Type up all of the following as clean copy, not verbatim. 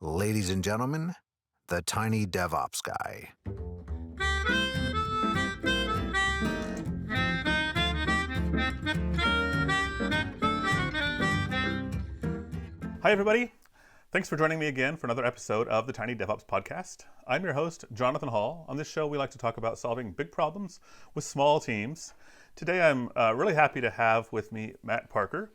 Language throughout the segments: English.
Ladies and gentlemen, the tiny DevOps guy. Hi, everybody. Thanks for joining me again for another episode of the Tiny DevOps Podcast. I'm your host, Jonathan Hall. On this show, we like to talk about solving big problems with small teams. Today, I'm really happy to have with me Matt Parker.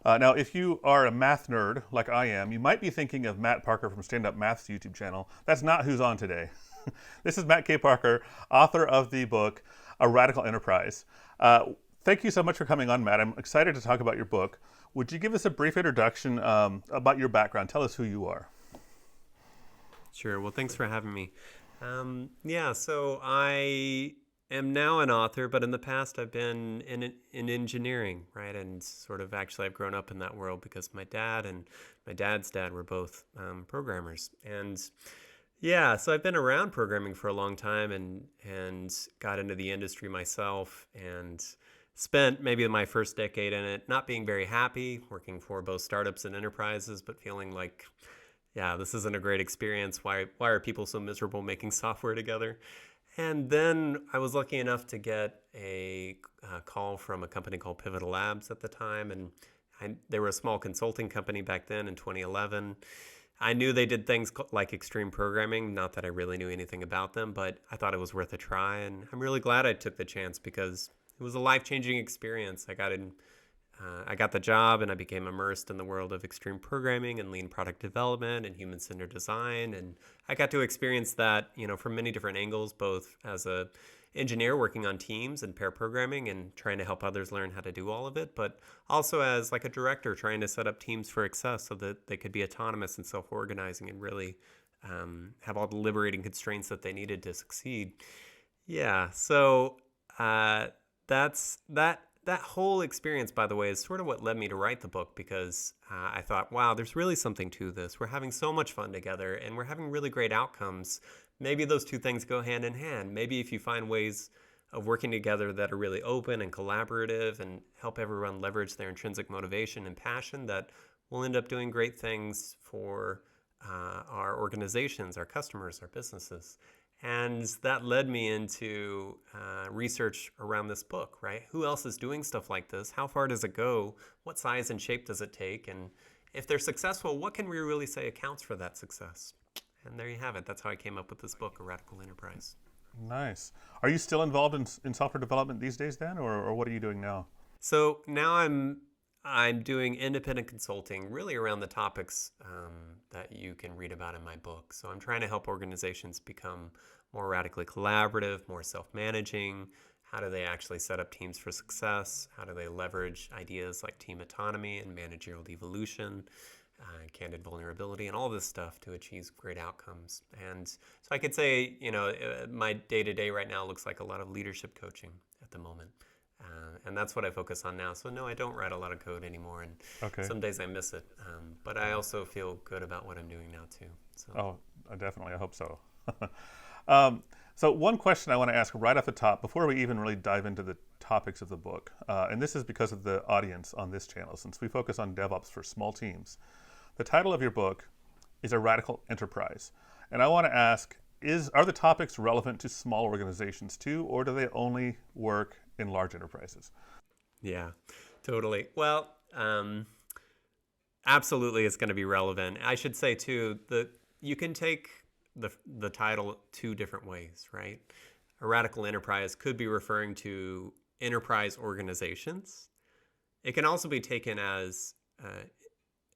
Now, if you are a math nerd like I am, you might be thinking of Matt Parker from Stand Up Math's YouTube channel. That's not who's on today. This is Matt K. Parker, author of the book, A Radical Enterprise. Thank you so much for coming on, Matt. I'm excited to talk about your book. Would you give us a brief introduction about your background? Tell us who you are. Sure. Well, thanks for having me. So I am now an author, but in the past I've been in engineering, right? And sort of actually I've grown up in that world because my dad and my dad's dad were both programmers. And so I've been around programming for a long time and got into the industry myself and spent maybe my first decade in it not being very happy, working for both startups and enterprises, but feeling like, this isn't a great experience. Why are people so miserable making software together? And then I was lucky enough to get a call from a company called Pivotal Labs at the time. And they were a small consulting company back then in 2011. I knew they did things like extreme programming, not that I really knew anything about them, but I thought it was worth a try. And I'm really glad I took the chance because it was a life-changing experience. I got the job and I became immersed in the world of extreme programming and lean product development and human-centered design. And I got to experience that, from many different angles, both as a engineer working on teams and pair programming and trying to help others learn how to do all of it, but also as like a director trying to set up teams for success so that they could be autonomous and self-organizing and really have all the liberating constraints that they needed to succeed. That whole experience, by the way, is sort of what led me to write the book because I thought, wow, there's really something to this. We're having so much fun together and we're having really great outcomes. Maybe those two things go hand in hand. Maybe if you find ways of working together that are really open and collaborative and help everyone leverage their intrinsic motivation and passion, that we'll end up doing great things for our organizations, our customers, our businesses. And that led me into research around this book, right? Who else is doing stuff like this? How far does it go? What size and shape does it take? And if they're successful, what can we really say accounts for that success? And there you have it. That's how I came up with this book, A Radical Enterprise. Nice. Are you still involved in software development these days then, or what are you doing now? So now I'm doing independent consulting really around the topics that you can read about in my book. So I'm trying to help organizations become more radically collaborative, more self-managing. How do they actually set up teams for success? How do they leverage ideas like team autonomy and managerial devolution, Candid Vulnerability, and all this stuff to achieve great outcomes? And so I could say, my day-to-day right now looks like a lot of leadership coaching at the moment. And that's what I focus on now. So no, I don't write a lot of code anymore, and some days I miss it. But I also feel good about what I'm doing now too. So. Oh, definitely. I hope so. So one question I want to ask right off the top, before we even really dive into the topics of the book, and this is because of the audience on this channel, since we focus on DevOps for small teams. The title of your book is A Radical Enterprise. And I want to ask, are the topics relevant to small organizations too, or do they only work in large enterprises? Yeah, totally. Well, absolutely it's going to be relevant. I should say too, that you can take the title two different ways, right? A radical enterprise could be referring to enterprise organizations. It can also be taken as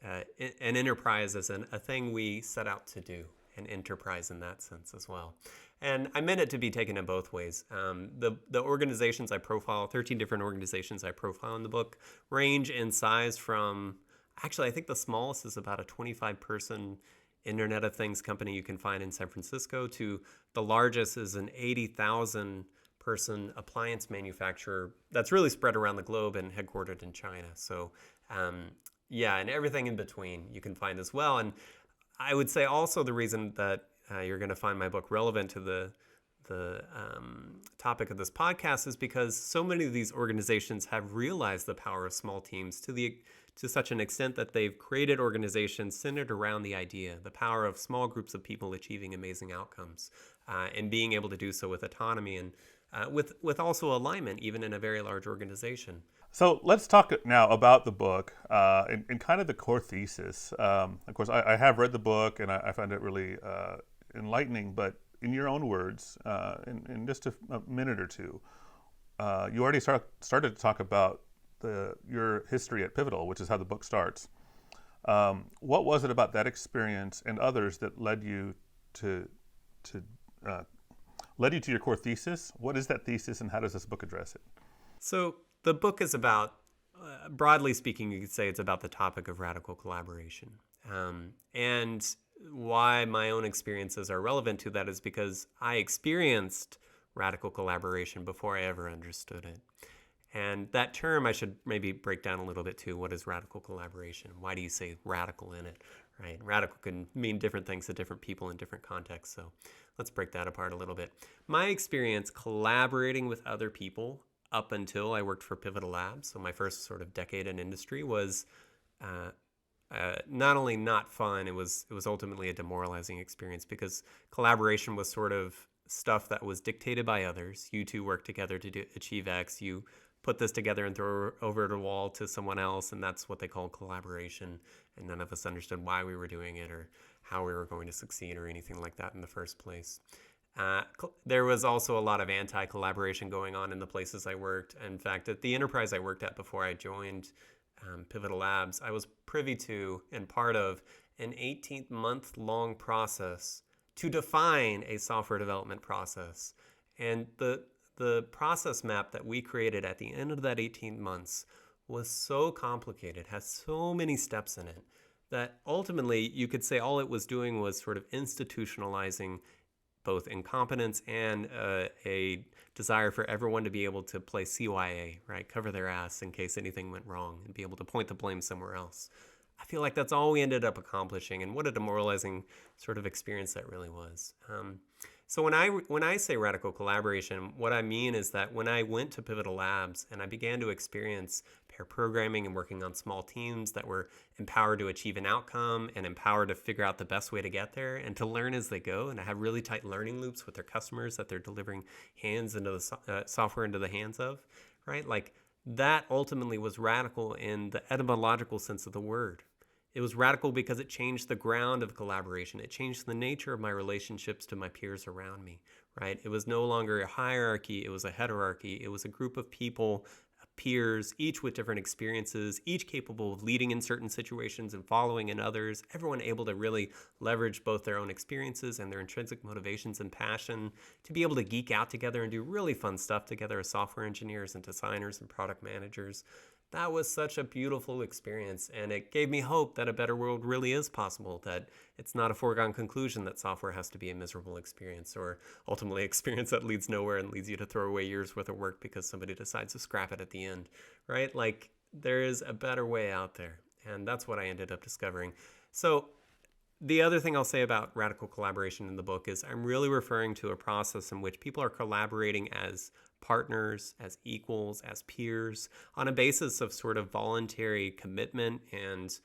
an enterprise as a thing we set out to do, an enterprise in that sense as well. And I meant it to be taken in both ways. The organizations I profile, 13 different organizations I profile in the book, range in size from, actually I think the smallest is about a 25-person Internet of Things company you can find in San Francisco, to the largest is an 80,000-person appliance manufacturer that's really spread around the globe and headquartered in China. So and everything in between you can find as well. And I would say also the reason that you're going to find my book relevant to the topic of this podcast is because so many of these organizations have realized the power of small teams to to such an extent that they've created organizations centered around the idea, the power of small groups of people achieving amazing outcomes, and being able to do so with autonomy and with also alignment, even in a very large organization. So let's talk now about the book and kind of the core thesis. Of course, I have read the book and I found it really enlightening, but in your own words, in just a minute or two, you already started to talk about your history at Pivotal, which is how the book starts. What was it about that experience and others that led you to your core thesis? What is that thesis, and how does this book address it? So the book is about, broadly speaking, you could say it's about the topic of radical collaboration. And why my own experiences are relevant to that is because I experienced radical collaboration before I ever understood it. And that term I should maybe break down a little bit too. What is radical collaboration? Why do you say radical in it, right? Radical can mean different things to different people in different contexts. So let's break that apart a little bit. My experience collaborating with other people up until I worked for Pivotal Labs, so my first sort of decade in industry, was not only not fun, it was ultimately a demoralizing experience, because collaboration was sort of stuff that was dictated by others. You two work together to achieve X. You put this together and throw over the wall to someone else, and that's what they call collaboration. And none of us understood why we were doing it or how we were going to succeed or anything like that in the first place. There was also a lot of anti-collaboration going on in the places I worked. In fact, at the enterprise I worked at before I joined Pivotal Labs, I was privy to and part of an 18-month-long process to define a software development process. And the process map that we created at the end of that 18 months was so complicated, has so many steps in it, that ultimately you could say all it was doing was sort of institutionalizing both incompetence and a desire for everyone to be able to play CYA, right? Cover their ass in case anything went wrong and be able to point the blame somewhere else. I feel like that's all we ended up accomplishing, and what a demoralizing sort of experience that really was. So when I say radical collaboration, what I mean is that when I went to Pivotal Labs and I began to experience pair programming and working on small teams that were empowered to achieve an outcome and empowered to figure out the best way to get there and to learn as they go and to have really tight learning loops with their customers that they're delivering software into the hands of, right? Like, that ultimately was radical in the etymological sense of the word. It was radical because it changed the ground of collaboration. It changed the nature of my relationships to my peers around me, right? It was no longer a hierarchy. It was a heterarchy. It was a group of people, peers, each with different experiences, each capable of leading in certain situations and following in others, everyone able to really leverage both their own experiences and their intrinsic motivations and passion to be able to geek out together and do really fun stuff together as software engineers and designers and product managers. That was such a beautiful experience, and it gave me hope that a better world really is possible, that it's not a foregone conclusion that software has to be a miserable experience or ultimately experience that leads nowhere and leads you to throw away years worth of work because somebody decides to scrap it at the end, right? Like, there is a better way out there, and that's what I ended up discovering. So the other thing I'll say about radical collaboration in the book is I'm really referring to a process in which people are collaborating as partners, as equals, as peers, on a basis of sort of voluntary commitment and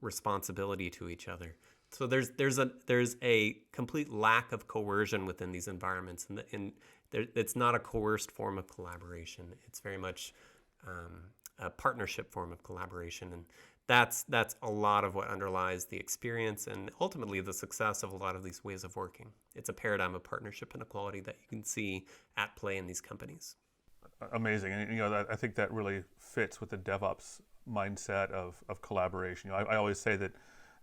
responsibility to each other. So there's a complete lack of coercion within these environments, and it's not a coerced form of collaboration. It's very much a partnership form of collaboration, and that's a lot of what underlies the experience and ultimately the success of a lot of these ways of working. It's a paradigm of partnership and equality that you can see at play in these companies. Amazing. And, I think that really fits with the DevOps mindset of collaboration. I always say that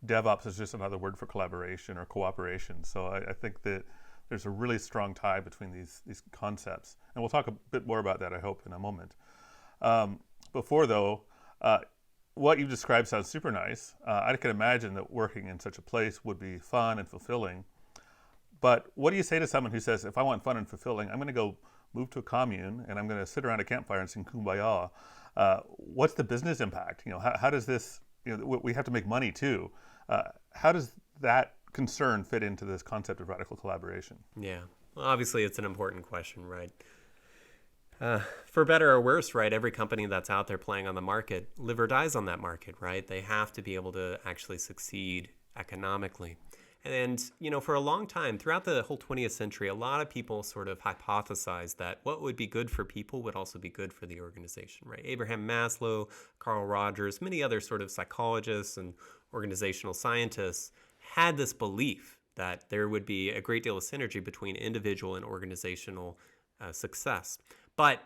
DevOps is just another word for collaboration or cooperation. So I think that there's a really strong tie between these concepts. And we'll talk a bit more about that, I hope, in a moment. Before, though, what you've described sounds super nice. I can imagine that working in such a place would be fun and fulfilling. But what do you say to someone who says, if I want fun and fulfilling, I'm going to go move to a commune and I'm going to sit around a campfire and sing Kumbaya? What's the business impact? How does this, we have to make money too. How does that concern fit into this concept of radical collaboration? Yeah, well, obviously it's an important question, right? For better or worse, right? Every company that's out there playing on the market live or dies on that market, right? They have to be able to actually succeed economically. And, for a long time, throughout the whole 20th century, a lot of people sort of hypothesized that what would be good for people would also be good for the organization, right? Abraham Maslow, Carl Rogers, many other sort of psychologists and organizational scientists had this belief that there would be a great deal of synergy between individual and organizational success. But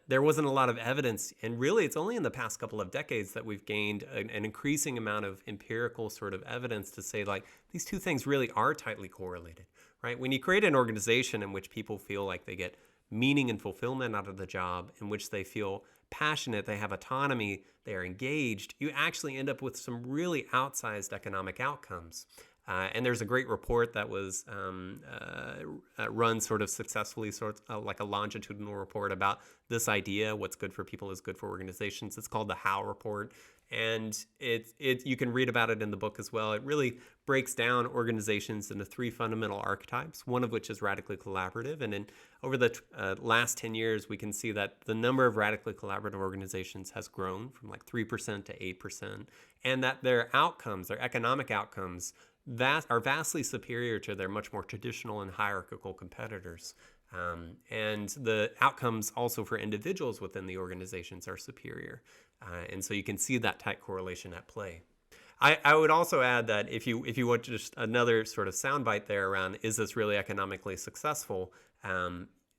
there wasn't a lot of evidence, and really it's only in the past couple of decades that we've gained an increasing amount of empirical sort of evidence to say, like, these two things really are tightly correlated, right? When you create an organization in which people feel like they get meaning and fulfillment out of the job, in which they feel passionate, they have autonomy, they are engaged, you actually end up with some really outsized economic outcomes. And there's a great report that was run sort of successfully, like a longitudinal report about this idea: what's good for people is good for organizations. It's called the How Report, and you can read about it in the book as well. It really breaks down organizations into three fundamental archetypes, one of which is radically collaborative. And over the last 10 years, we can see that the number of radically collaborative organizations has grown from like 3% to 8%, and that their outcomes, their economic outcomes, are vastly superior to their much more traditional and hierarchical competitors. And the outcomes also for individuals within the organizations are superior. And so you can see that tight correlation at play. I would also add that if you want just another sort of soundbite there around, is this really economically successful?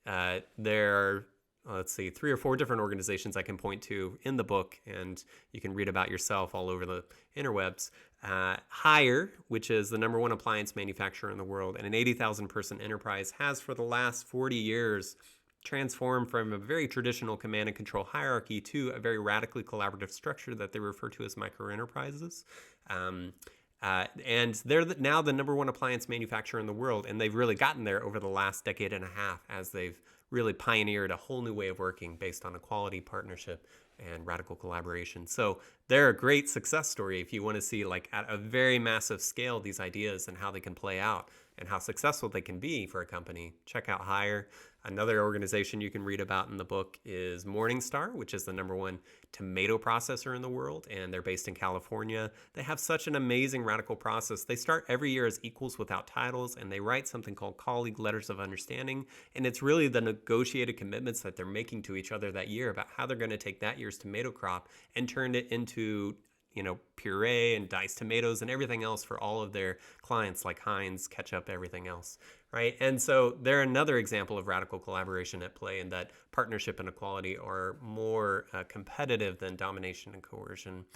There are, let's see, 3 or 4 different organizations I can point to in the book, and you can read about yourself all over the interwebs. Hire, which is the number 1 appliance manufacturer in the world and an 80,000 person enterprise, has for the last 40 years transformed from a very traditional command and control hierarchy to a very radically collaborative structure that they refer to as micro enterprises. And they're now the number 1 appliance manufacturer in the world, and they've really gotten there over the last decade and a half as they've really pioneered a whole new way of working based on equality, partnership, and radical collaboration. So they're a great success story if you want to see, like, at a very massive scale, these ideas and how they can play out and how successful they can be for a company. Check out Hire. Another organization you can read about in the book is Morningstar, which is the number 1 tomato processor in the world, and they're based in California. They have such an amazing radical process. They start every year as equals without titles, and they write something called colleague letters of understanding, and it's really the negotiated commitments that they're making to each other that year about how they're going to take that year's tomato crop and turn it into puree and diced tomatoes and everything else for all of their clients, like Heinz, ketchup, everything else, right? And so they're another example of radical collaboration at play, in that partnership and equality are more competitive than domination and coercion.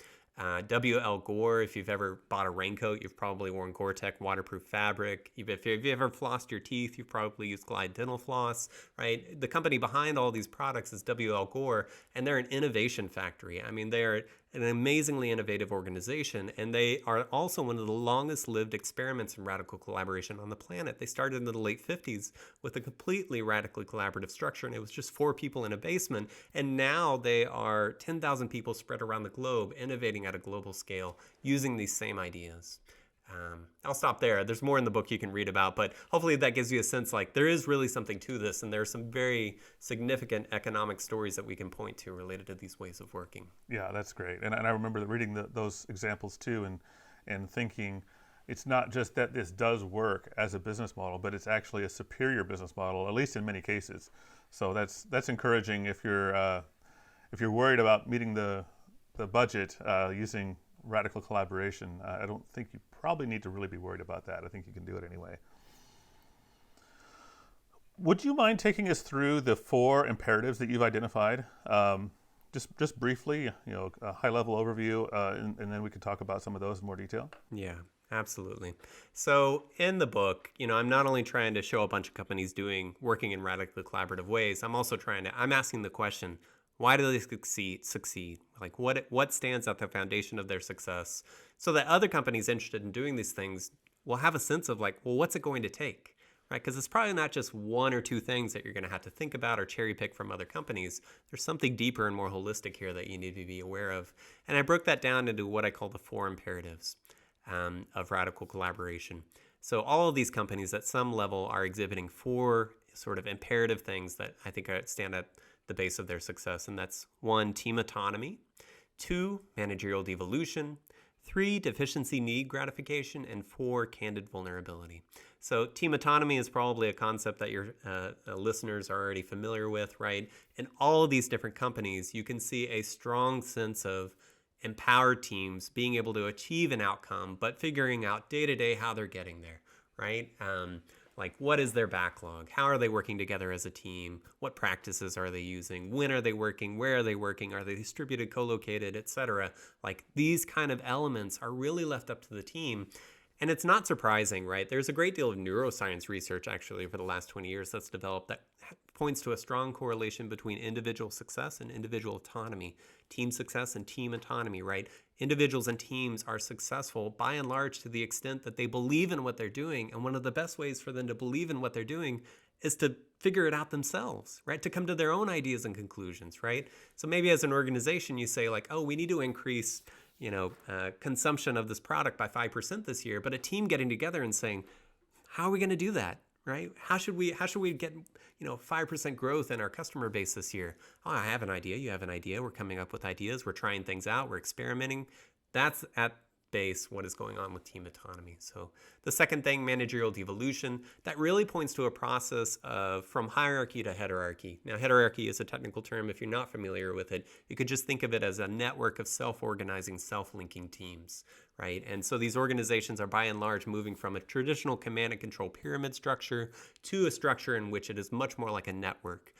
W.L. Gore, if you've ever bought a raincoat, you've probably worn Gore-Tex waterproof fabric. If you've ever flossed your teeth, you've probably used Glide dental floss, right? The company behind all these products is W.L. Gore, and they're an innovation factory. I mean, they're an amazingly innovative organization, and they are also one of the longest lived experiments in radical collaboration on the planet. They started in the late 50s with a completely radically collaborative structure, and it was just 4 people in a basement, and now they are 10,000 people spread around the globe, innovating at a global scale using these same ideas. I'll stop there. There's more in the book you can read about, but hopefully that gives you a sense, like, there is really something to this, and there are some very significant economic stories that we can point to related to these ways of working. Yeah, that's great. And I remember reading those examples too, and thinking, it's not just that this does work as a business model, but it's actually a superior business model, at least in many cases. So that's encouraging if you're worried about meeting the budget using radical collaboration. I don't think you probably need to really be worried about that. I think you can do it anyway. Would you mind taking us through the 4 imperatives that you've identified? Just briefly, a high-level overview, and then we could talk about some of those in more detail. Yeah, absolutely. So in the book, I'm not only trying to show a bunch of companies working in radically collaborative ways, I'm asking the question, why do they succeed? Like, what stands at the foundation of their success, so that other companies interested in doing these things will have a sense of, like, well, what's it going to take, right? Because it's probably not just 1 or 2 things that you're going to have to think about or cherry pick from other companies. There's something deeper and more holistic here that you need to be aware of. And I broke that down into what I call the 4 imperatives of radical collaboration. So all of these companies at some level are exhibiting 4 sort of imperative things that I think stand at the base of their success. And that's 1, team autonomy, 2, managerial devolution, 3, deficiency need gratification, and 4, candid vulnerability. So team autonomy is probably a concept that your listeners are already familiar with, right? In all of these different companies, you can see a strong sense of empowered teams being able to achieve an outcome, but figuring out day to day how they're getting there, right? Like, what is their backlog? How are they working together as a team? What practices are they using? When are they working? Where are they working? Are they distributed, co-located, etc.? Like, these kind of elements are really left up to the team. And it's not surprising, right? There's a great deal of neuroscience research actually over the last 20 years that's developed that points to a strong correlation between individual success and individual autonomy, team success and team autonomy, right? Individuals and teams are successful by and large to the extent that they believe in what they're doing. And one of the best ways for them to believe in what they're doing is to figure it out themselves, right? To come to their own ideas and conclusions, right? So maybe as an organization, you say like, oh, we need to increase consumption of this product by 5% this year, but a team getting together and saying, how are we going to do that, right? How should we get 5% growth in our customer base this year? Oh, I have an idea. You have an idea. We're coming up with ideas. We're trying things out. We're experimenting. That's at base what is going on with team autonomy. So the second thing, managerial devolution, that really points to a process of from hierarchy to heterarchy. Now, heterarchy is a technical term. If you're not familiar with it, you could just think of it as a network of self-organizing, self-linking teams, right? And so these organizations are by and large moving from a traditional command and control pyramid structure to a structure in which it is much more like a network.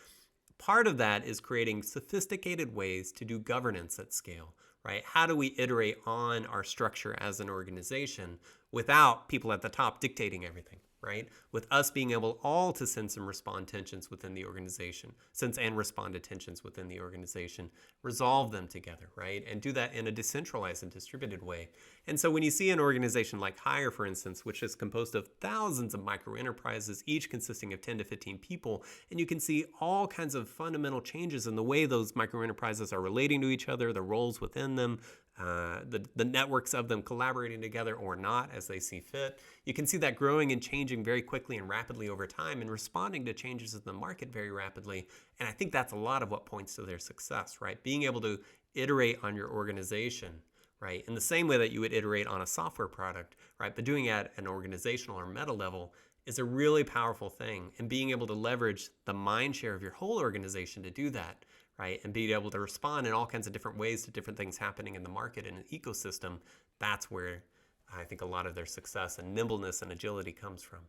Part of that is creating sophisticated ways to do governance at scale, right? How do we iterate on our structure as an organization without people at the top dictating everything, right? With us being able all to sense and respond tensions within the organization, sense and respond to tensions within the organization, resolve them together, right? And do that in a decentralized and distributed way. And so when you see an organization like Hire, for instance, which is composed of thousands of micro enterprises, each consisting of 10 to 15 people, and you can see all kinds of fundamental changes in the way those micro enterprises are relating to each other, the roles within them, the networks of them collaborating together or not as they see fit. You can see that growing and changing very quickly and rapidly over time and responding to changes in the market very rapidly. And I think that's a lot of what points to their success, right? Being able to iterate on your organization, right? In the same way that you would iterate on a software product, right? But doing it at an organizational or meta level is a really powerful thing. And being able to leverage the mind share of your whole organization to do that, right? And being able to respond in all kinds of different ways to different things happening in the market and an ecosystem, that's where I think a lot of their success and nimbleness and agility comes from.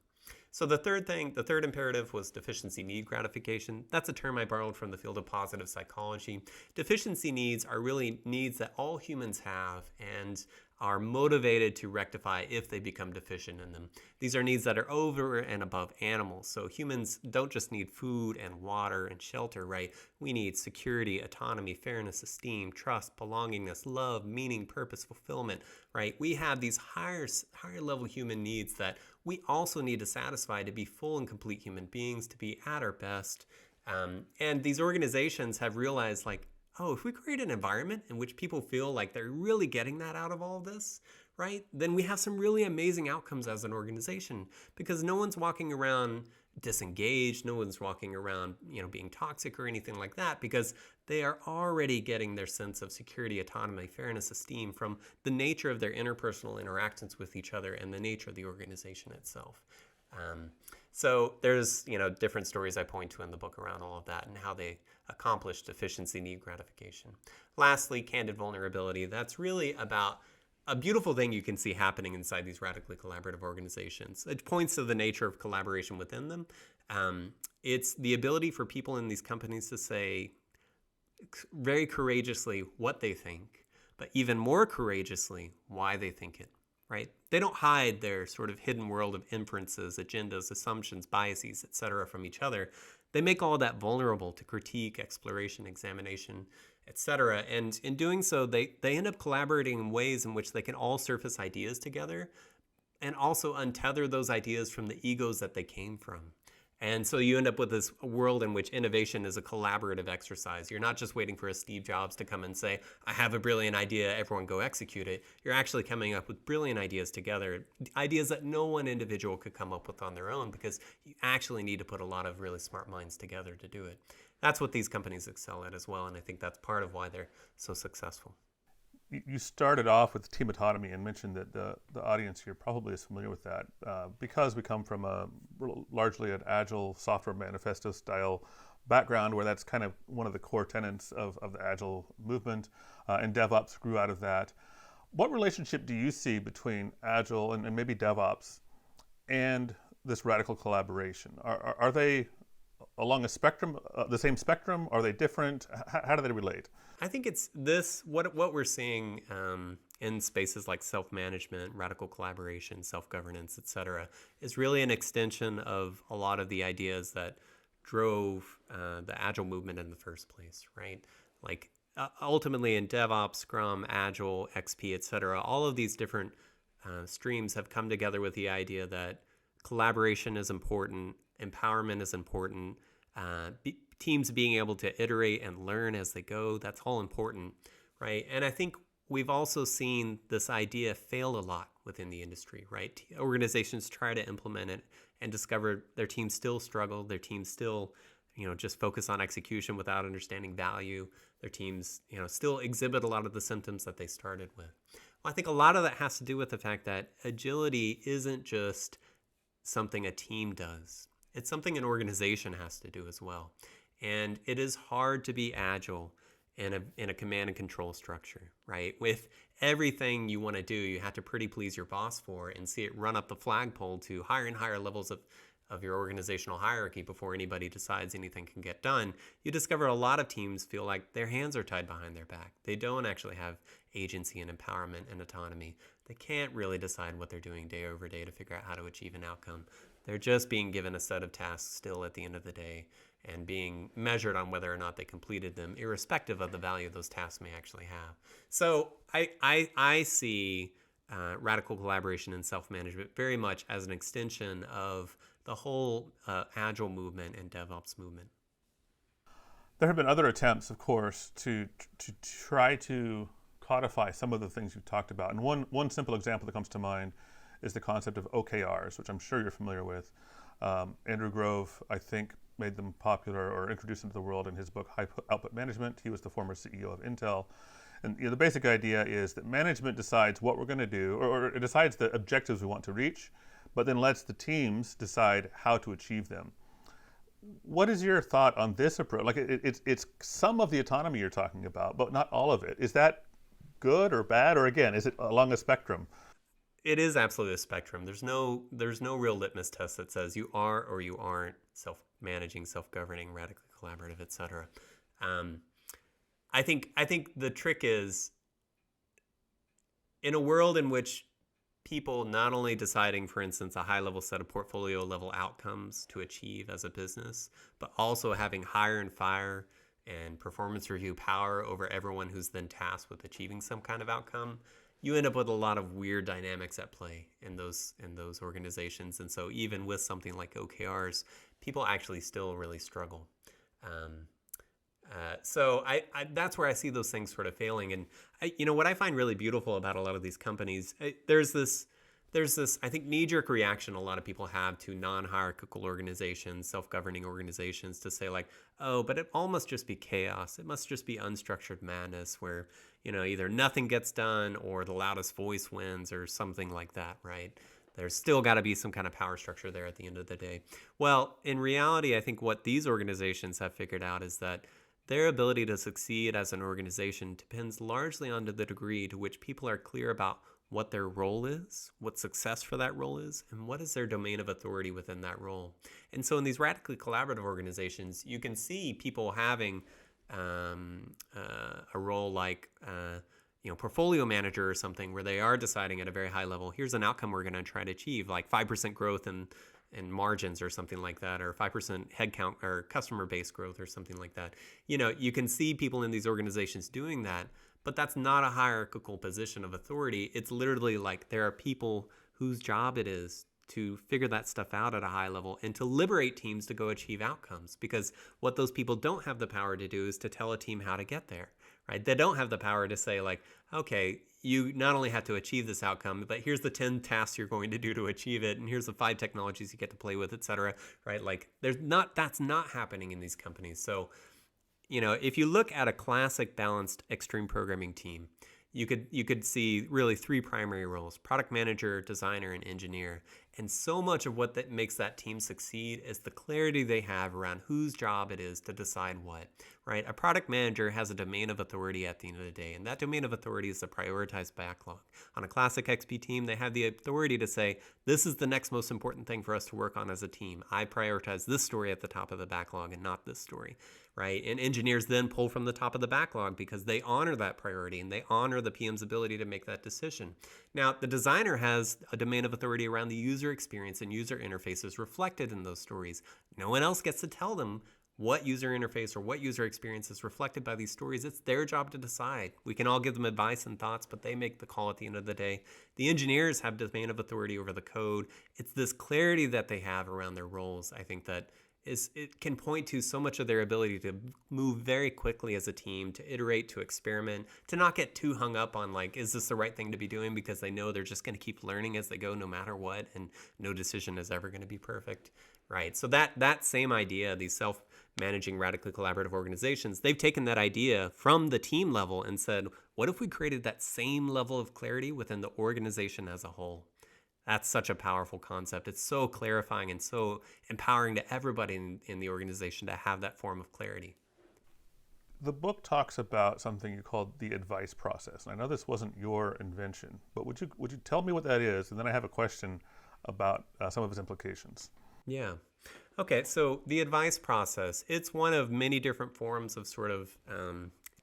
So the third imperative was deficiency need gratification. That's a term I borrowed from the field of positive psychology. Deficiency needs are really needs that all humans have and are motivated to rectify if they become deficient in them. These are needs that are over and above animals. So humans don't just need food and water and shelter, right? We need security, autonomy, fairness, esteem, trust, belongingness, love, meaning, purpose, fulfillment, right? We have these higher level human needs that we also need to satisfy to be full and complete human beings, to be at our best. And these organizations have realized, like, oh, if we create an environment in which people feel like they're really getting that out of all of this, right, then we have some really amazing outcomes as an organization, because no one's walking around disengaged, no one's walking around, being toxic or anything like that, because they are already getting their sense of security, autonomy, fairness, esteem from the nature of their interpersonal interactions with each other and the nature of the organization itself. So there's, different stories I point to in the book around all of that and how they accomplish deficiency need gratification. Lastly, candid vulnerability. That's really about a beautiful thing you can see happening inside these radically collaborative organizations. It points to the nature of collaboration within them. It's the ability for people in these companies to say very courageously what they think, but even more courageously why they think it, right? They don't hide their sort of hidden world of inferences, agendas, assumptions, biases, etc. from each other. They make all of that vulnerable to critique, exploration, examination, etc. And in doing so, they end up collaborating in ways in which they can all surface ideas together and also untether those ideas from the egos that they came from. And so you end up with this world in which innovation is a collaborative exercise. You're not just waiting for a Steve Jobs to come and say, I have a brilliant idea, everyone go execute it. You're actually coming up with brilliant ideas together, ideas that no one individual could come up with on their own, because you actually need to put a lot of really smart minds together to do it. That's what these companies excel at as well, and I think that's part of why they're so successful. You started off with team autonomy and mentioned that the audience here probably is familiar with that because we come from largely an Agile Software Manifesto style background where that's kind of one of the core tenets of the Agile movement, and DevOps grew out of that. What relationship do you see between Agile and maybe DevOps and this radical collaboration? Are they along a spectrum, the same spectrum? Are they different? How do they relate? I think it's this, what we're seeing in spaces like self-management, radical collaboration, self-governance, et cetera, is really an extension of a lot of the ideas that drove the Agile movement in the first place, right? Like ultimately in DevOps, Scrum, Agile, XP, et cetera, all of these different streams have come together with the idea that collaboration is important, empowerment is important, teams being able to iterate and learn as they go, that's all important, right? And I think we've also seen this idea fail a lot within the industry, right? Organizations try to implement it and discover their teams still struggle, their teams still, just focus on execution without understanding value. Their teams, still exhibit a lot of the symptoms that they started with. Well, I think a lot of that has to do with the fact that agility isn't just something a team does. It's something an organization has to do as well. And it is hard to be agile in a command and control structure, right? With everything you want to do, you have to pretty please your boss for and see it run up the flagpole to higher and higher levels of your organizational hierarchy before anybody decides anything can get done. You discover a lot of teams feel like their hands are tied behind their back. They don't actually have agency and empowerment and autonomy. They can't really decide what they're doing day over day to figure out how to achieve an outcome. They're just being given a set of tasks still at the end of the day and being measured on whether or not they completed them, irrespective of the value those tasks may actually have. So I see radical collaboration and self-management very much as an extension of the whole Agile movement and DevOps movement. There have been other attempts, of course, to try to codify some of the things you've talked about. And one simple example that comes to mind is the concept of OKRs, which I'm sure you're familiar with. Andrew Grove, I think, made them popular or introduced them to the world in his book, High Output Management. He was the former CEO of Intel. And the basic idea is that management decides what we're going to do, or it decides the objectives we want to reach, but then lets the teams decide how to achieve them. What is your thought on this approach? Like it's some of the autonomy you're talking about, but not all of it. Is that good or bad, or again, is it along a spectrum? It is absolutely a spectrum. There's no real litmus test that says you are or you aren't self-managing, self-governing, radically collaborative, et cetera. I think the trick is in a world in which people not only deciding, for instance, a high-level set of portfolio-level outcomes to achieve as a business, but also having hire and fire and performance review power over everyone who's then tasked with achieving some kind of outcome, you end up with a lot of weird dynamics at play in those organizations. And so even with something like OKRs, people actually still really struggle. So that's where I see those things sort of failing. And what I find really beautiful about a lot of these companies, there's this I think knee-jerk reaction a lot of people have to non-hierarchical organizations, self-governing organizations, to say like, oh, but it all must just be chaos. It must just be unstructured madness where either nothing gets done or the loudest voice wins or something like that, right? There's still got to be some kind of power structure there at the end of the day. Well, in reality, I think what these organizations have figured out is that their ability to succeed as an organization depends largely on the degree to which people are clear about what their role is, what success for that role is, and what is their domain of authority within that role. And so in these radically collaborative organizations, you can see people having a role like portfolio manager or something, where they are deciding at a very high level, here's an outcome we're going to try to achieve, like 5% growth in margins or something like that, or 5% headcount or customer base growth or something like that. You can see people in these organizations doing that, but that's not a hierarchical position of authority. It's literally like there are people whose job it is to figure that stuff out at a high level and to liberate teams to go achieve outcomes. Because what those people don't have the power to do is to tell a team how to get there, right? They don't have the power to say like, okay, you not only have to achieve this outcome, but here's the 10 tasks you're going to do to achieve it, and here's the 5 technologies you get to play with, et cetera, right? Like that's not happening in these companies. So, if you look at a classic balanced extreme programming team, you could see really 3 primary roles: product manager, designer, and engineer. And so much of what that makes that team succeed is the clarity they have around whose job it is to decide what, right? A product manager has a domain of authority at the end of the day, and that domain of authority is the prioritized backlog. On a classic XP team, they have the authority to say, this is the next most important thing for us to work on as a team. I prioritize this story at the top of the backlog and not this story, right? And engineers then pull from the top of the backlog because they honor that priority and they honor the PM's ability to make that decision. Now, the designer has a domain of authority around the user experience and user interfaces reflected in those stories. No one else gets to tell them what user interface or what user experience is reflected by these stories. It's their job to decide. We can all give them advice and thoughts, but they make the call at the end of the day. The engineers have domain of authority over the code. It's this clarity that they have around their roles, I think, that it can point to so much of their ability to move very quickly as a team, to iterate, to experiment, to not get too hung up on like, is this the right thing to be doing? Because they know they're just going to keep learning as they go no matter what, and no decision is ever going to be perfect, right? So that same idea, these self-managing radically collaborative organizations, they've taken that idea from the team level and said, what if we created that same level of clarity within the organization as a whole? That's such a powerful concept. It's so clarifying and so empowering to everybody in the organization to have that form of clarity. The book talks about something you called the advice process. And I know this wasn't your invention, but would you tell me what that is? And then I have a question about some of its implications. Yeah. Okay, so the advice process, it's one of many different forms of sort of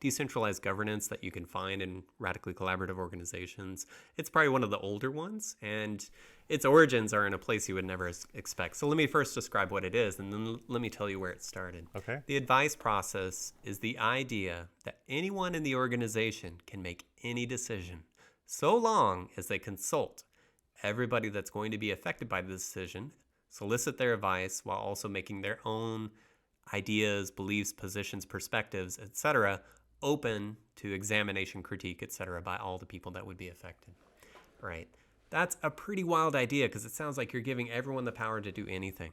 decentralized governance that you can find in radically collaborative organizations. It's probably one of the older ones, and its origins are in a place you would never expect. So let me first describe what it is, and then let me tell you where it started. Okay. The advice process is the idea that anyone in the organization can make any decision, so long as they consult everybody that's going to be affected by the decision, solicit their advice while also making their own ideas, beliefs, positions, perspectives, etc., open to examination, critique, etc., by all the people that would be affected, right? That's a pretty wild idea because it sounds like you're giving everyone the power to do anything.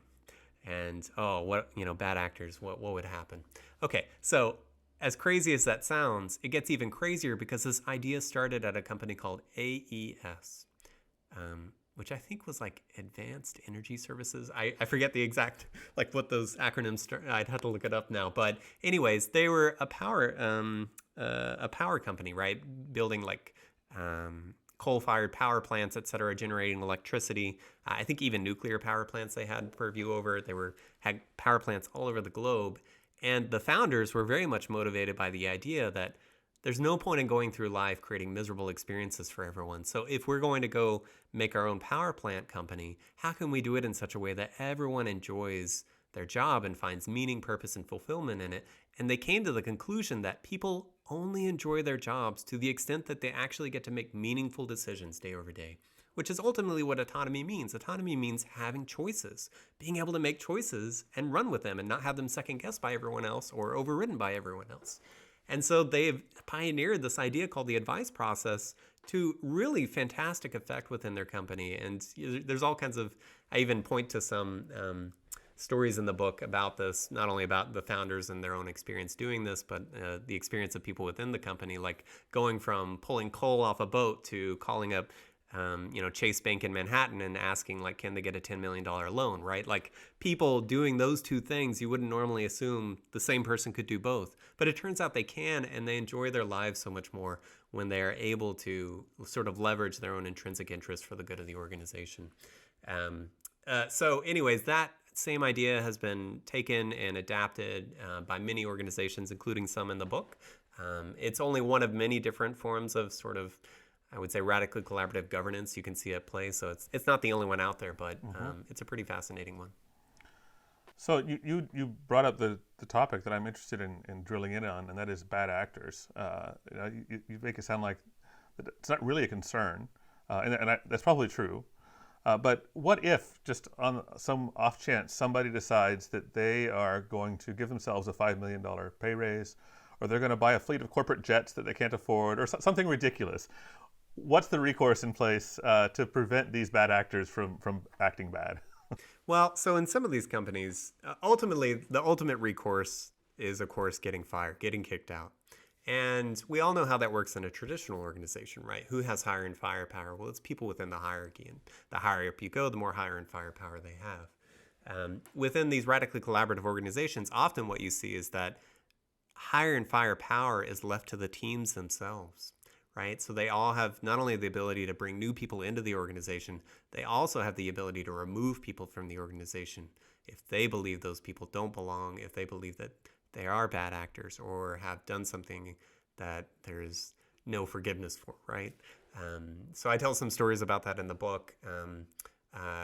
And, bad actors, what would happen? Okay, so as crazy as that sounds, it gets even crazier because this idea started at a company called AES, which I think was like Advanced Energy Services. I forget the exact, like what those acronyms, I'd have to look it up now. But anyways, they were a power company, right? Building like coal-fired power plants, et cetera, generating electricity. I think even nuclear power plants they had purview over. They had power plants all over the globe. And the founders were very much motivated by the idea that there's no point in going through life creating miserable experiences for everyone. So if we're going to go make our own power plant company, how can we do it in such a way that everyone enjoys their job and finds meaning, purpose, and fulfillment in it? And they came to the conclusion that people only enjoy their jobs to the extent that they actually get to make meaningful decisions day over day, which is ultimately what autonomy means. Autonomy means having choices, being able to make choices and run with them and not have them second guessed by everyone else or overridden by everyone else. And so they've pioneered this idea called the advice process to really fantastic effect within their company. And there's all kinds of, I even point to some stories in the book about this, not only about the founders and their own experience doing this, but the experience of people within the company, like going from pulling coal off a boat to calling up Chase Bank in Manhattan and asking, like, can they get a $10 million loan, right? Like, people doing those two things, you wouldn't normally assume the same person could do both. But it turns out they can, and they enjoy their lives so much more when they are able to sort of leverage their own intrinsic interest for the good of the organization. So anyways, that same idea has been taken and adapted by many organizations, including some in the book. It's only one of many different forms of sort of, I would say, radically collaborative governance you can see at play. So it's not the only one out there, but it's a pretty fascinating one. So you brought up the topic that I'm interested in drilling in on, and that is bad actors. You make it sound like it's not really a concern, and that's probably true. But what if, just on some off chance, somebody decides that they are going to give themselves a $5 million pay raise, or they're going to buy a fleet of corporate jets that they can't afford, or something ridiculous? What's the recourse in place to prevent these bad actors from acting bad? Well, so in some of these companies, ultimately, the ultimate recourse is, of course, getting fired, getting kicked out. And we all know how that works in a traditional organization, right? Who has hire and firepower? Well, it's people within the hierarchy. And the higher up you go, the more hire and firepower they have. Within these radically collaborative organizations, often what you see is that hire and firepower is left to the teams themselves, right? So they all have not only the ability to bring new people into the organization, they also have the ability to remove people from the organization if they believe those people don't belong, if they believe that they are bad actors or have done something that there's no forgiveness for, right? So I tell some stories about that in the book.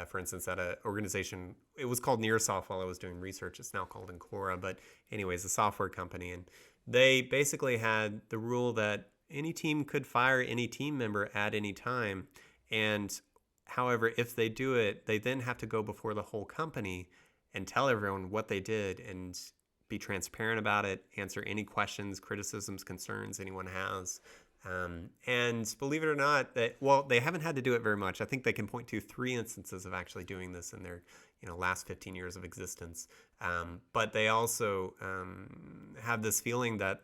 For instance, at an organization, it was called Nearsoft while I was doing research. It's now called Encora, but anyways, a software company. And they basically had the rule that any team could fire any team member at any time. And however, if they do it, they then have to go before the whole company and tell everyone what they did and be transparent about it, answer any questions, criticisms, concerns anyone has. And believe it or not, they haven't had to do it very much. I think they can point to 3 instances of actually doing this in their last 15 years of existence. But they also have this feeling that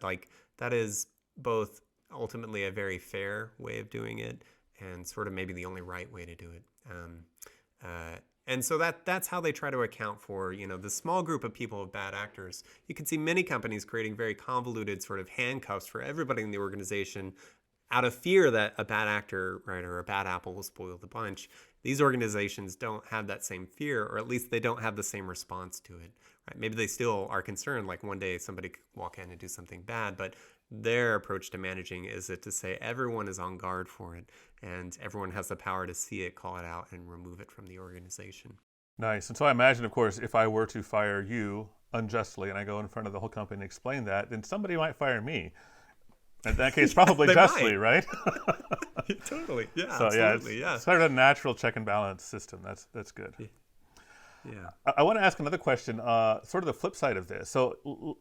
that is both ultimately a very fair way of doing it and sort of maybe the only right way to do it. And so that's how they try to account for, the small group of people of bad actors. You can see many companies creating very convoluted sort of handcuffs for everybody in the organization out of fear that a bad actor, right, or a bad apple will spoil the bunch. These organizations don't have that same fear, or at least they don't have the same response to it, right? Maybe they still are concerned, like one day somebody could walk in and do something bad, but their approach to managing is to say everyone is on guard for it and everyone has the power to see it, call it out, and remove it from the organization. Nice. And so I imagine, of course, if I were to fire you unjustly and I go in front of the whole company and explain that, then somebody might fire me. In that case, probably justly, right? Totally. Yeah, so absolutely. It's sort of a natural check and balance system. That's good. Yeah. I want to ask another question, sort of the flip side of this. So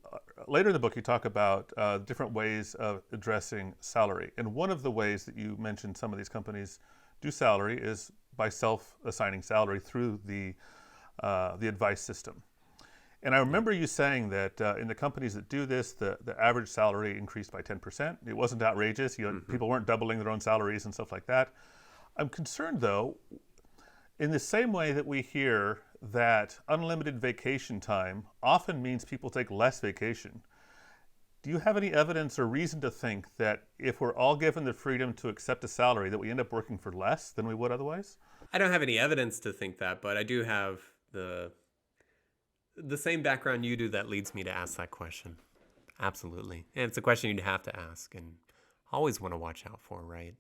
later in the book, you talk about different ways of addressing salary. And one of the ways that you mentioned some of these companies do salary is by self-assigning salary through the advice system. And I remember you saying that in the companies that do this, the average salary increased by 10%. It wasn't outrageous. People weren't doubling their own salaries and stuff like that. I'm concerned, though, in the same way that we hear that unlimited vacation time often means people take less vacation. Do you have any evidence or reason to think that if we're all given the freedom to accept a salary, that we end up working for less than we would otherwise? I don't have any evidence to think that, but I do have the same background you do that leads me to ask that question. Absolutely. And it's a question you'd have to ask and always want to watch out for, right?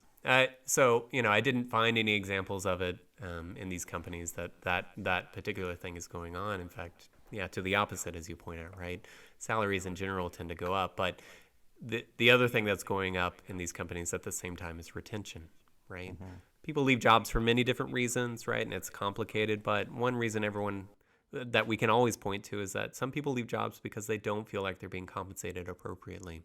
So, I didn't find any examples of it in these companies that particular thing is going on. In fact, to the opposite, as you point out, right? Salaries in general tend to go up. But the other thing that's going up in these companies at the same time is retention, right? Mm-hmm. People leave jobs for many different reasons, right? And it's complicated. But one reason that we can always point to is that some people leave jobs because they don't feel like they're being compensated appropriately.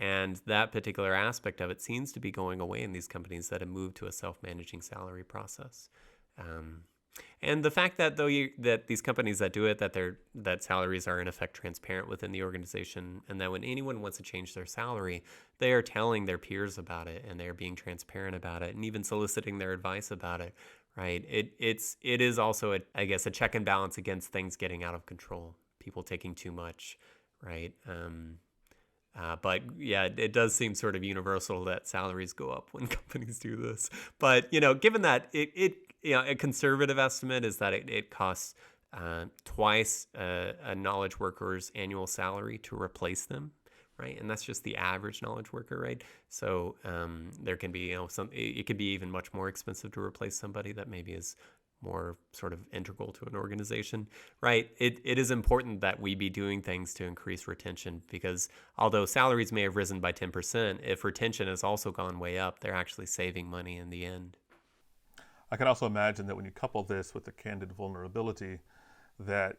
And that particular aspect of it seems to be going away in these companies that have moved to a self-managing salary process. And the fact that that these companies that do it, that salaries are in effect transparent within the organization, and that when anyone wants to change their salary, they are telling their peers about it, and they are being transparent about it, and even soliciting their advice about it. Right? It is also a check and balance against things getting out of control, people taking too much, right? But yeah, it does seem sort of universal that salaries go up when companies do this. But given that a conservative estimate is that it costs twice a knowledge worker's annual salary to replace them, right? And that's just the average knowledge worker, right? So there can be it could be even much more expensive to replace somebody that maybe is more sort of integral to an organization, right? It is important that we be doing things to increase retention, because although salaries may have risen by 10%, if retention has also gone way up, they're actually saving money in the end. I can also imagine that when you couple this with the Candid Vulnerability, that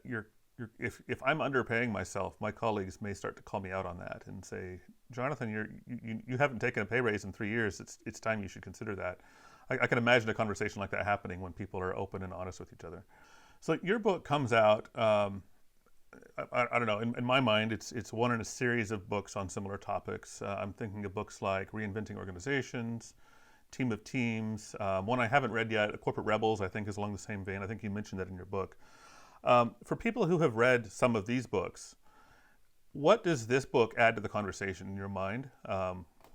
if I'm underpaying myself, my colleagues may start to call me out on that and say, Jonathan, you haven't taken a pay raise in 3 years. It's time you should consider that. I can imagine a conversation like that happening when people are open and honest with each other. So your book comes out, I don't know, in my mind, it's one in a series of books on similar topics. I'm thinking of books like Reinventing Organizations, Team of Teams. One I haven't read yet, Corporate Rebels, I think is along the same vein. I think you mentioned that in your book. For people who have read some of these books, what does this book add to the conversation in your mind?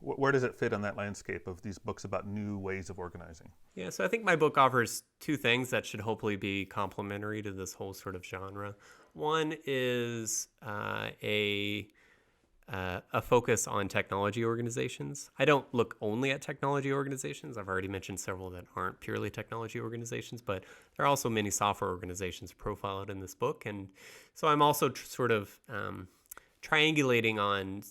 Where does it fit on that landscape of these books about new ways of organizing? Yeah, so I think my book offers two things that should hopefully be complementary to this whole sort of genre. One is a focus on technology organizations. I don't look only at technology organizations. I've already mentioned several that aren't purely technology organizations, but there are also many software organizations profiled in this book. And so I'm also sort of triangulating on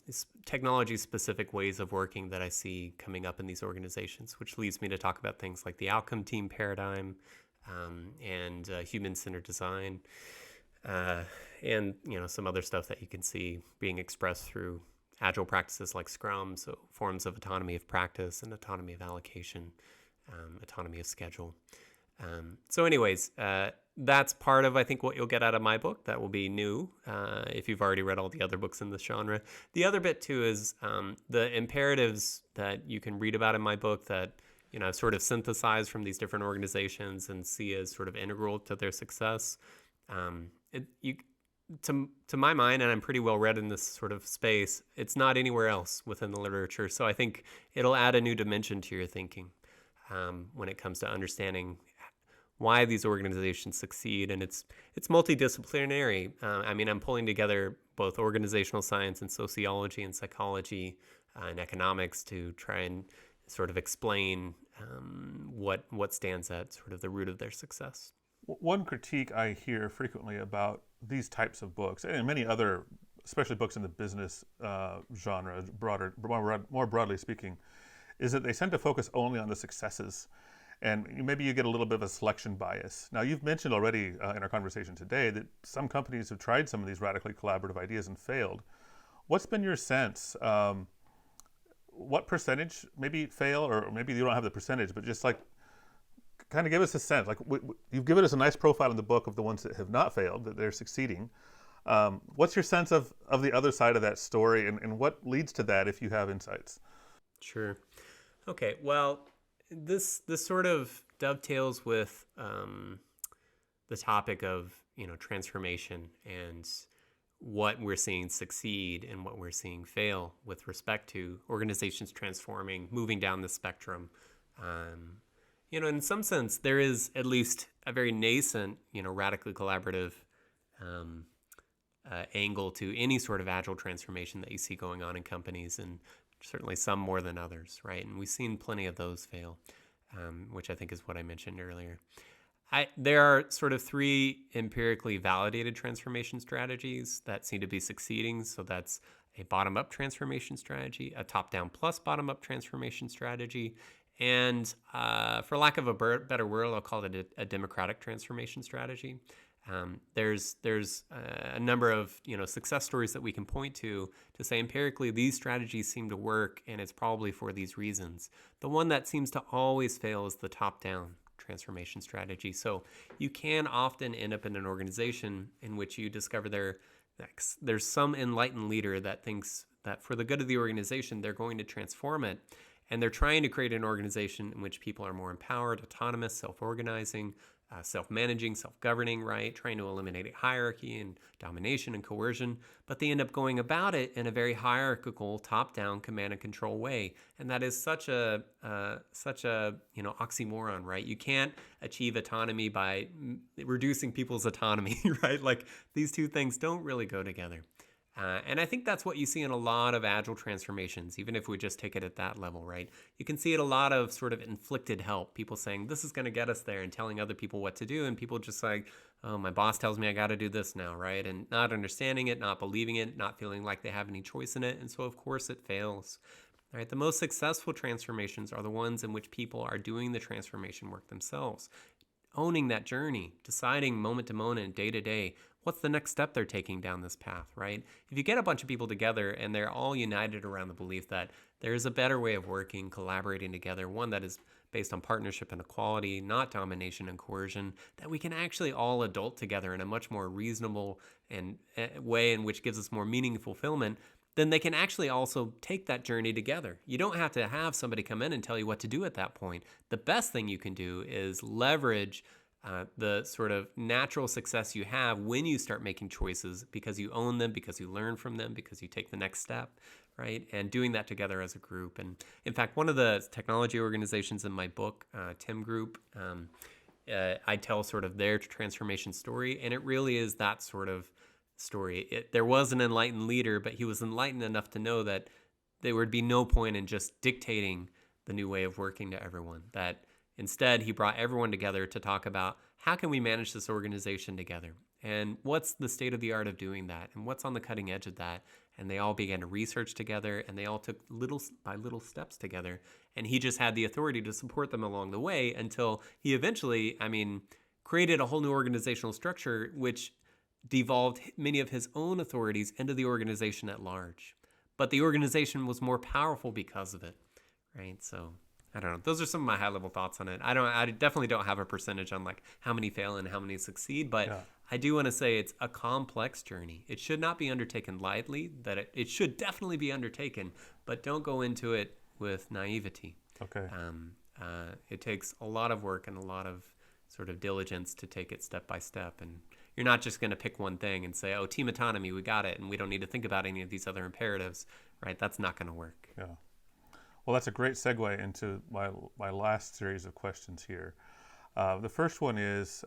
technology-specific ways of working that I see coming up in these organizations, which leads me to talk about things like the outcome team paradigm and human-centered design, and some other stuff that you can see being expressed through agile practices like Scrum, so forms of autonomy of practice and autonomy of allocation, autonomy of schedule. So anyways, that's part of, I think, what you'll get out of my book. That will be new if you've already read all the other books in this genre. The other bit, too, is the imperatives that you can read about in my book that, I've sort of synthesized from these different organizations and see as sort of integral to their success. To my mind, and I'm pretty well read in this sort of space, it's not anywhere else within the literature. So I think it'll add a new dimension to your thinking when it comes to understanding why these organizations succeed. And it's multidisciplinary. I'm pulling together both organizational science and sociology and psychology and economics to try and sort of explain what stands at sort of the root of their success. One critique I hear frequently about these types of books, and many other, especially books in the business genre, more broadly speaking, is that they tend to focus only on the successes. And maybe you get a little bit of a selection bias. Now, you've mentioned already in our conversation today that some companies have tried some of these radically collaborative ideas and failed. What's been your sense? What percentage maybe fail, or maybe you don't have the percentage, but just like kind of give us a sense. Like you've given us a nice profile in the book of the ones that have not failed, that they're succeeding. What's your sense of the other side of that story, and what leads to that if you have insights? Sure. Okay, well, this sort of dovetails with the topic of transformation and what we're seeing succeed and what we're seeing fail with respect to organizations transforming, moving down the spectrum. In some sense, there is at least a very nascent, radically collaborative angle to any sort of agile transformation that you see going on in companies, and certainly some more than others, right? And we've seen plenty of those fail, which I think is what I mentioned earlier. There are sort of three empirically validated transformation strategies that seem to be succeeding. So that's a bottom-up transformation strategy, a top-down plus bottom-up transformation strategy, and for lack of a better word, I'll call it a democratic transformation strategy. There's a number of success stories that we can point to say empirically these strategies seem to work, and it's probably for these reasons. The one that seems to always fail is the top-down transformation strategy. So you can often end up in an organization in which you discover there's some enlightened leader that thinks that for the good of the organization they're going to transform it, and they're trying to create an organization in which people are more empowered, autonomous, self-organizing, self-managing, self-governing, right? Trying to eliminate hierarchy and domination and coercion, but they end up going about it in a very hierarchical, top-down command and control way, and that is such a oxymoron, right? You can't achieve autonomy by reducing people's autonomy, right? Like these two things don't really go together. And I think that's what you see in a lot of agile transformations, even if we just take it at that level, right? You can see it a lot of sort of inflicted help, people saying, this is going to get us there, and telling other people what to do, and people just like, oh, my boss tells me I got to do this now, right? And not understanding it, not believing it, not feeling like they have any choice in it, and so of course it fails. All right, the most successful transformations are the ones in which people are doing the transformation work themselves, owning that journey, deciding moment to moment, day to day, what's the next step they're taking down this path, right? If you get a bunch of people together and they're all united around the belief that there's a better way of working, collaborating together, one that is based on partnership and equality, not domination and coercion, that we can actually all adult together in a much more reasonable and way in which gives us more meaning fulfillment, then they can actually also take that journey together. You don't have to have somebody come in and tell you what to do at that point. The best thing you can do is leverage the sort of natural success you have when you start making choices because you own them, because you learn from them, because you take the next step, right? And doing that together as a group. And in fact, one of the technology organizations in my book, Tim Group, I tell sort of their transformation story, and it really is that sort of story. There was an enlightened leader, but he was enlightened enough to know that there would be no point in just dictating the new way of working to everyone. That instead, he brought everyone together to talk about how can we manage this organization together, and what's the state of the art of doing that, and what's on the cutting edge of that. And they all began to research together, and they all took little by little steps together. And he just had the authority to support them along the way until he eventually, created a whole new organizational structure, which devolved many of his own authorities into the organization at large. But the organization was more powerful because of it, right? So I don't know. Those are some of my high-level thoughts on it. I definitely don't have a percentage on like how many fail and how many succeed, but yeah. I do want to say it's a complex journey. It should not be undertaken lightly. That it should definitely be undertaken, but don't go into it with naivety. Okay. It takes a lot of work and a lot of sort of diligence to take it step by step, and you're not just going to pick one thing and say, oh, team autonomy, we got it, and we don't need to think about any of these other imperatives, right? That's not going to work. Yeah. Well, that's a great segue into my last series of questions here. The first one is,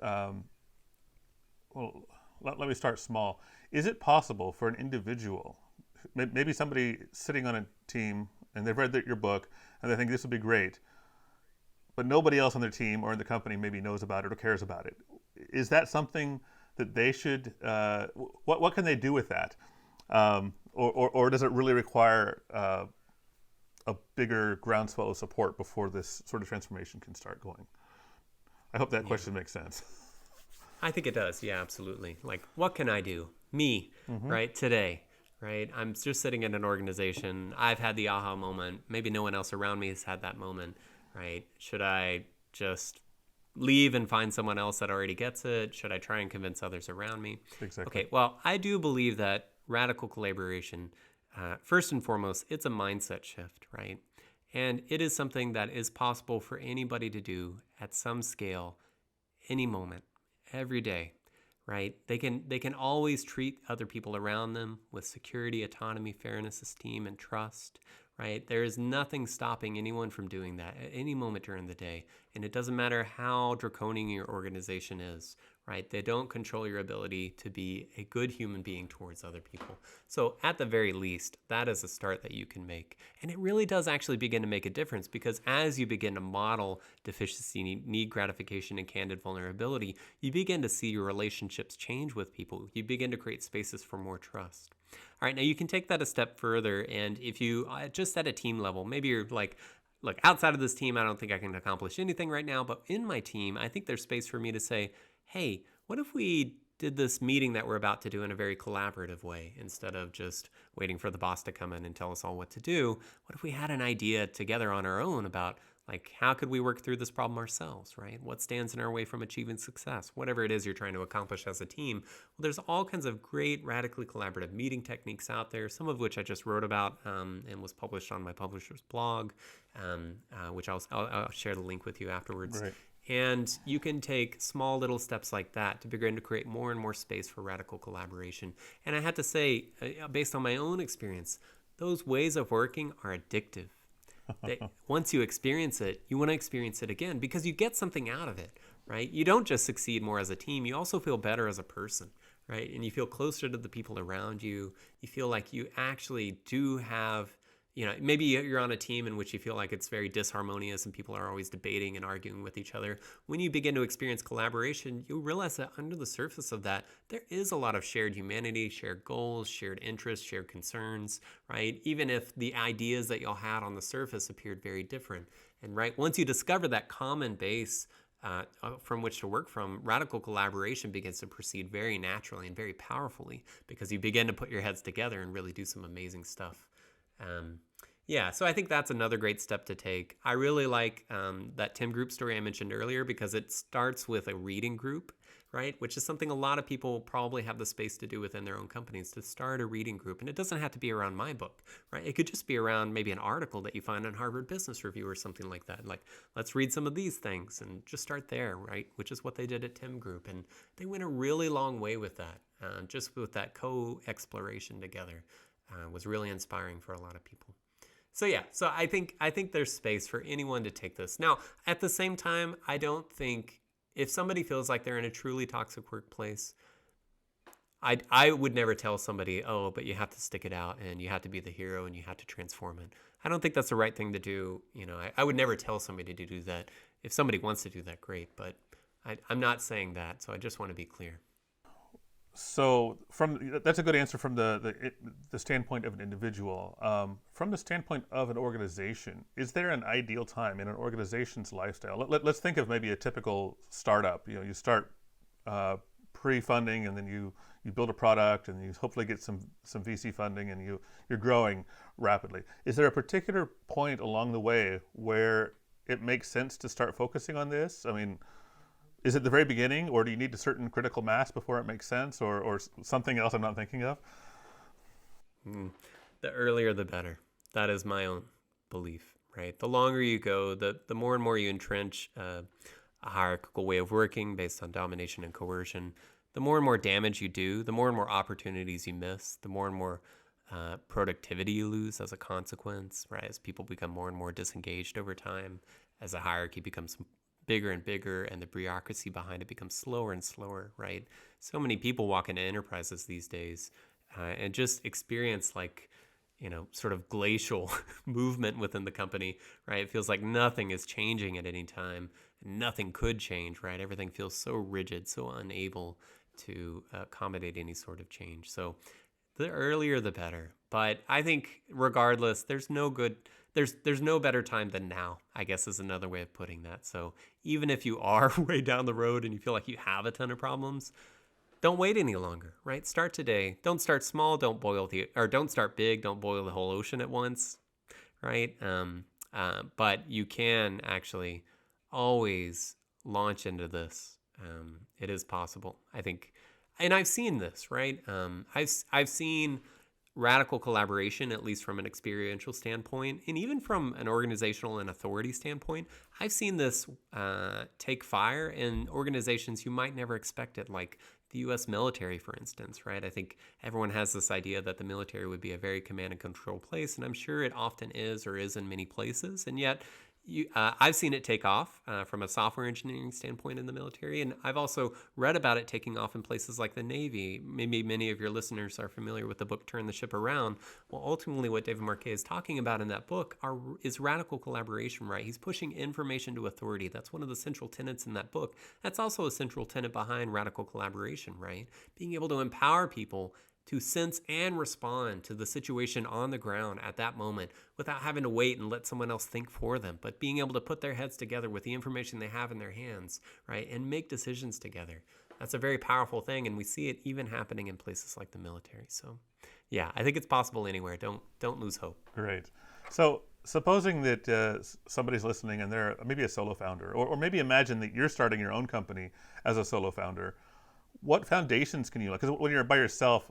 let me start small. Is it possible for an individual, maybe somebody sitting on a team, and they've read your book, and they think this would be great, but nobody else on their team or in the company maybe knows about it or cares about it? Is that something that they should, what can they do with that? Or does it really require a bigger groundswell of support before this sort of transformation can start going? I hope that question makes sense. I think it does. Yeah, absolutely. Like, what can I do? Me, right? Today, right? I'm just sitting in an organization. I've had the aha moment. Maybe no one else around me has had that moment, right? Should I just leave and find someone else that already gets it? Should I try and convince others around me? Exactly. Okay, well, I do believe that radical collaboration, first and foremost, it's a mindset shift, right? And it is something that is possible for anybody to do at some scale, any moment, every day, right? They can always treat other people around them with security, autonomy, fairness, esteem, and trust, right? There is nothing stopping anyone from doing that at any moment during the day. And it doesn't matter how draconian your organization is, right? They don't control your ability to be a good human being towards other people. So at the very least, that is a start that you can make. And it really does actually begin to make a difference, because as you begin to model deficiency, need gratification, and candid vulnerability, you begin to see your relationships change with people. You begin to create spaces for more trust. All right, now you can take that a step further, and if you, just at a team level, maybe you're like, look, outside of this team, I don't think I can accomplish anything right now, but in my team, I think there's space for me to say, hey, what if we did this meeting that we're about to do in a very collaborative way, instead of just waiting for the boss to come in and tell us all what to do? What if we had an idea together on our own about, like, how could we work through this problem ourselves, right? What stands in our way from achieving success? Whatever it is you're trying to accomplish as a team. Well, there's all kinds of great radically collaborative meeting techniques out there, some of which I just wrote about and was published on my publisher's blog, which I'll share the link with you afterwards. Right. And you can take small little steps like that to begin to create more and more space for radical collaboration. And I have to say, based on my own experience, those ways of working are addictive. Once you experience it, you want to experience it again, because you get something out of it, right? You don't just succeed more as a team, you also feel better as a person, right? And you feel closer to the people around you. You feel like you actually do have maybe you're on a team in which you feel like it's very disharmonious and people are always debating and arguing with each other. When you begin to experience collaboration, you realize that under the surface of that, there is a lot of shared humanity, shared goals, shared interests, shared concerns, right? Even if the ideas that y'all had on the surface appeared very different. And right, once you discover that common base from which to work from, radical collaboration begins to proceed very naturally and very powerfully because you begin to put your heads together and really do some amazing stuff. So I think that's another great step to take. I really like that Tim group story I mentioned earlier because it starts with a reading group, right? Which is something a lot of people probably have the space to do within their own companies, to start a reading group. And it doesn't have to be around my book, right? It could just be around maybe an article that you find on Harvard Business Review or something like that. Like, let's read some of these things and just start there, right? Which is what they did at Tim Group. And they went a really long way with that, just with that co-exploration together. Was really inspiring for a lot of people. So I think there's space for anyone to take this. Now, at the same time, I don't think if somebody feels like they're in a truly toxic workplace, I would never tell somebody, oh, but you have to stick it out and you have to be the hero and you have to transform it. I don't think that's the right thing to do. I would never tell somebody to do that. If somebody wants to do that, great. But I'm not saying that. So I just want to be clear. So that's a good answer from the standpoint of an individual. From the standpoint of an organization, is there an ideal time in an organization's lifestyle? Let's think of maybe a typical startup. You start pre-funding, and then you build a product, and you hopefully get some VC funding, and you're growing rapidly. Is there a particular point along the way where it makes sense to start focusing on this? I mean, is it the very beginning, or do you need a certain critical mass before it makes sense, or something else I'm not thinking of? The earlier, the better. That is my own belief, right? The longer you go, the more and more you entrench a hierarchical way of working based on domination and coercion, the more and more damage you do, the more and more opportunities you miss, the more and more productivity you lose as a consequence, right? As people become more and more disengaged over time, as the hierarchy becomes bigger and bigger and the bureaucracy behind it becomes slower and slower, right? So many people walk into enterprises these days and just experience sort of glacial movement within the company, right? It feels like nothing is changing at any time. Nothing could change, right? Everything feels so rigid, so unable to accommodate any sort of change. So the earlier, the better. But I think regardless, there's no better time than now, I guess is another way of putting that. So even if you are way down the road and you feel like you have a ton of problems, don't wait any longer, right? Start today. Don't start small. Don't start big. Don't boil the whole ocean at once, right? But you can actually always launch into this. It is possible, I think. And I've seen this, right? I've seen radical collaboration, at least from an experiential standpoint, and even from an organizational and authority standpoint. I've seen this take fire in organizations you might never expect it, like the U.S. military, for instance, right? I think everyone has this idea that the military would be a very command and control place, and I'm sure it often is or is in many places, and yet I've seen it take off from a software engineering standpoint in the military, and I've also read about it taking off in places like the Navy. Maybe many of your listeners are familiar with the book Turn the Ship Around. Well, ultimately what David Marquet is talking about in that book is radical collaboration, right? He's pushing information to authority. That's one of the central tenets in that book. That's also a central tenet behind radical collaboration, right? Being able to empower people to sense and respond to the situation on the ground at that moment without having to wait and let someone else think for them, but being able to put their heads together with the information they have in their hands, right, and make decisions together. That's a very powerful thing, and we see it even happening in places like the military. So, yeah, I think it's possible anywhere. Don't lose hope. Great. So, supposing that somebody's listening and they're maybe a solo founder, or maybe imagine that you're starting your own company as a solo founder. What foundations can you, because when you're by yourself,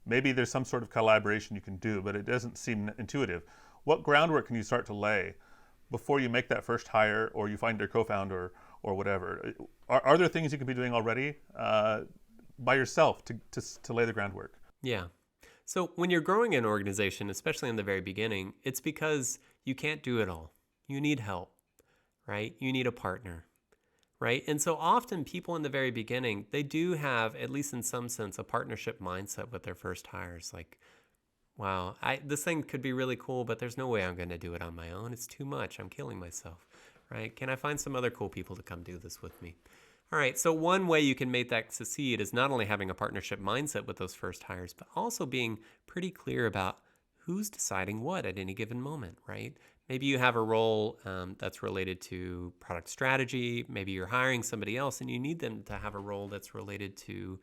maybe there's some sort of collaboration you can do, but it doesn't seem intuitive. What groundwork can you start to lay before you make that first hire, or you find your co-founder, or whatever? Are there things you can be doing already by yourself to lay the groundwork? Yeah. So when you're growing an organization, especially in the very beginning, it's because you can't do it all. You need help, right? You need a partner. Right? And so often people in the very beginning, they do have, at least in some sense, a partnership mindset with their first hires. Like, wow, this thing could be really cool, but there's no way I'm going to do it on my own. It's too much. I'm killing myself, right? Can I find some other cool people to come do this with me? All right, so one way you can make that succeed is not only having a partnership mindset with those first hires, but also being pretty clear about who's deciding what at any given moment, right? Maybe you have a role that's related to product strategy. Maybe you're hiring somebody else and you need them to have a role that's related to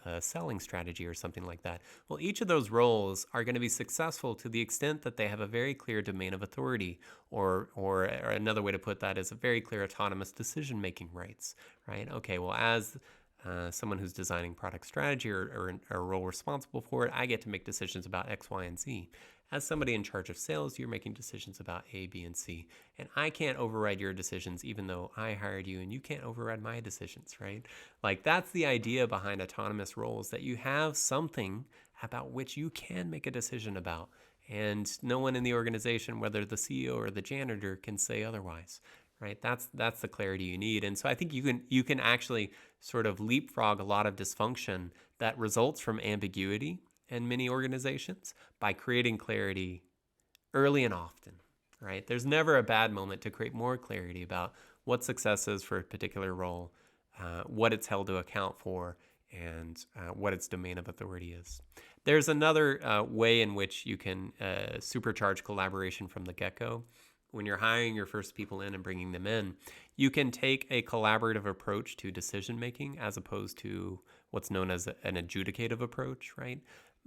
a selling strategy or something like that. Well, each of those roles are going to be successful to the extent that they have a very clear domain of authority, or another way to put that is a very clear autonomous decision-making rights, right? Okay, well, as someone who's designing product strategy or a role responsible for it, I get to make decisions about X, Y, and Z. As somebody in charge of sales, you're making decisions about A, B, and C. And I can't override your decisions even though I hired you, and you can't override my decisions, right? Like, that's the idea behind autonomous roles, that you have something about which you can make a decision about. And no one in the organization, whether the CEO or the janitor, can say otherwise, right? That's the clarity you need. And so I think you can actually sort of leapfrog a lot of dysfunction that results from ambiguity in many organizations by creating clarity early and often, right? There's never a bad moment to create more clarity about what success is for a particular role, what it's held to account for, and what its domain of authority is. There's another way in which you can supercharge collaboration from the get-go. When you're hiring your first people in and bringing them in, you can take a collaborative approach to decision making as opposed to what's known as an adjudicative approach, right?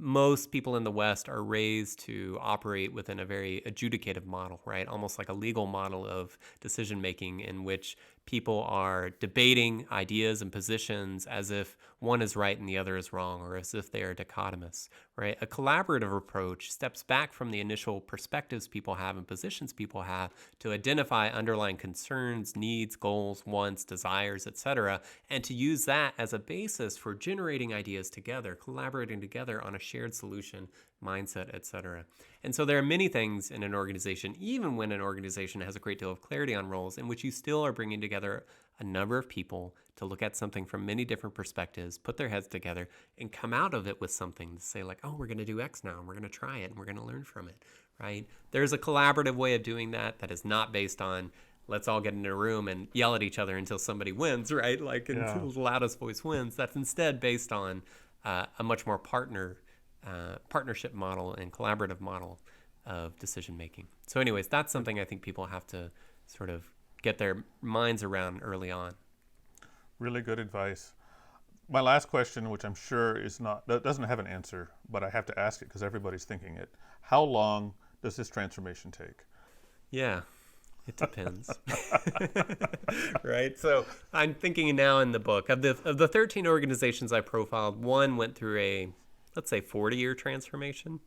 Most people in the West are raised to operate within a very adjudicative model, right? Almost like a legal model of decision making in which people are debating ideas and positions as if one is right and the other is wrong, or as if they are dichotomous, right? A collaborative approach steps back from the initial perspectives people have and positions people have to identify underlying concerns, needs, goals, wants, desires, etc., and to use that as a basis for generating ideas together, collaborating together on a shared solution, mindset, etc. And so there are many things in an organization, even when an organization has a great deal of clarity on roles, in which you still are bringing together a number of people to look at something from many different perspectives, put their heads together, and come out of it with something to say like, oh, we're going to do X now, and we're going to try it, and we're going to learn from it, right? There's a collaborative way of doing that is not based on let's all get in a room and yell at each other until somebody wins, right? Like until the loudest voice wins. That's instead based on a much more partnership model and collaborative model of decision making. So anyways, that's something I think people have to sort of get their minds around early on. Really good advice. My last question, which I'm sure doesn't have an answer, but I have to ask it because everybody's thinking it. How long does this transformation take? Yeah, it depends. Right? So I'm thinking now in the book of the 13 organizations I profiled, one went through a, let's say, 40-year transformation,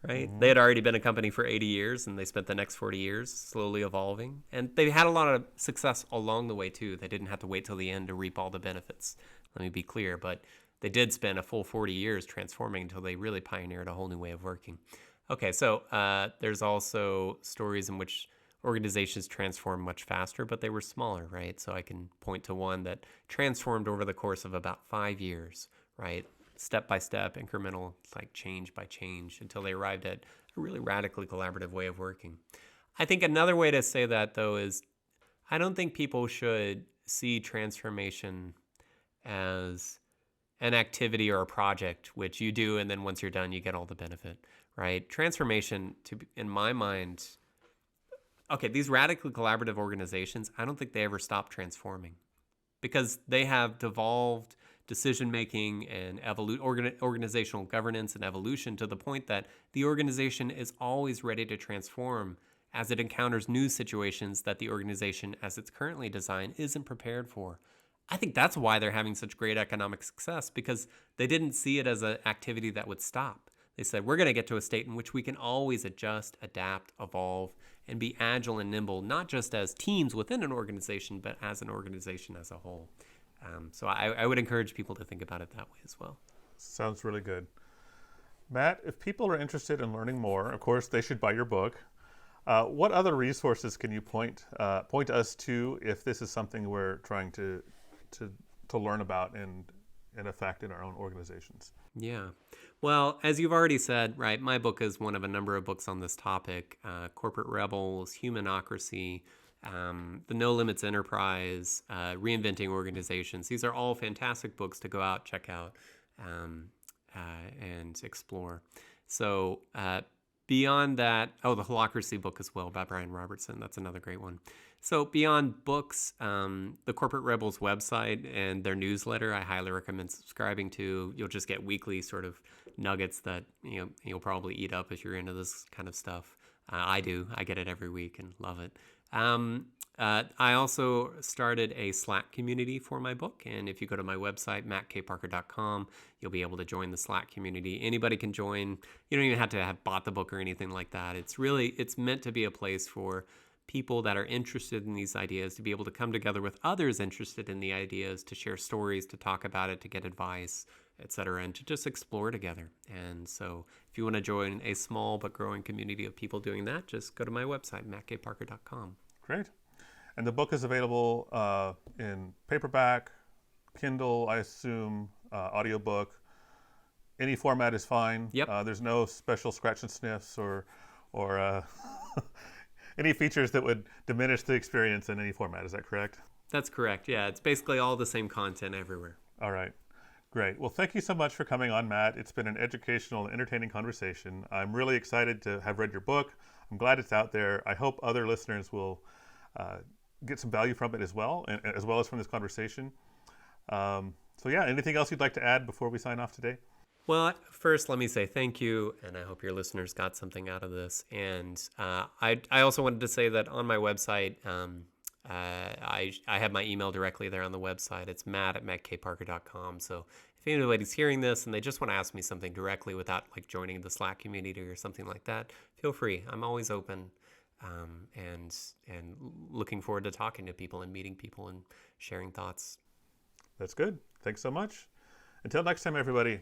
right? Mm-hmm. They had already been a company for 80 years, and they spent the next 40 years slowly evolving. And they had a lot of success along the way, too. They didn't have to wait till the end to reap all the benefits. Let me be clear. But they did spend a full 40 years transforming until they really pioneered a whole new way of working. Okay, so there's also stories in which organizations transformed much faster, but they were smaller, right? So I can point to one that transformed over the course of about 5 years, right? Step by step, incremental, like change by change, until they arrived at a really radically collaborative way of working. I think another way to say that, though, is I don't think people should see transformation as an activity or a project, which you do, and then once you're done, you get all the benefit, right? Transformation, in my mind, okay, these radically collaborative organizations, I don't think they ever stop transforming because they have devolved decision-making and organizational governance and evolution to the point that the organization is always ready to transform as it encounters new situations that the organization, as it's currently designed, isn't prepared for. I think that's why they're having such great economic success, because they didn't see it as an activity that would stop. They said, we're going to get to a state in which we can always adjust, adapt, evolve, and be agile and nimble, not just as teams within an organization, but as an organization as a whole. So I would encourage people to think about it that way as well. Sounds really good. Matt, if people are interested in learning more, of course, they should buy your book. What other resources can you point us to if this is something we're trying to learn about and and effect in our own organizations. Yeah. Well, as you've already said, right, my book is one of a number of books on this topic. Corporate Rebels, Humanocracy, The No Limits Enterprise, Reinventing Organizations. These are all fantastic books to go out, check out, and explore. So beyond that, the Holacracy book as well by Brian Robertson. That's another great one. So beyond books, the Corporate Rebels website and their newsletter, I highly recommend subscribing to. You'll just get weekly sort of nuggets that you'll probably eat up if you're into this kind of stuff. I do. I get it every week and love it. I also started a Slack community for my book, and if you go to my website, mattkparker.com, you'll be able to join the Slack community. Anybody can join. You don't even have to have bought the book or anything like that. It's meant to be a place for people that are interested in these ideas to be able to come together with others interested in the ideas, to share stories, to talk about it, to get advice, etc., and to just explore together. And so if you want to join a small but growing community of people doing that, just go to my website, mattkparker.com. Great. And the book is available in paperback, Kindle, I assume, audiobook. Any format is fine. Yep. There's no special scratch and sniffs or any features that would diminish the experience in any format. Is that correct? That's correct. Yeah, it's basically all the same content everywhere. All right. Great. Well, thank you so much for coming on, Matt. It's been an educational and entertaining conversation. I'm really excited to have read your book. I'm glad it's out there. I hope other listeners will get some value from it as well, and as well as from this conversation. So yeah, anything else you'd like to add before we sign off today? Well, first, let me say thank you, and I hope your listeners got something out of this. And I also wanted to say that on my website, I have my email directly there on the website. It's matt@mattkparker.com. So if anybody's hearing this and they just want to ask me something directly without like joining the Slack community or something like that, feel free. I'm always open, and looking forward to talking to people and meeting people and sharing thoughts. That's good. Thanks so much. Until next time, everybody.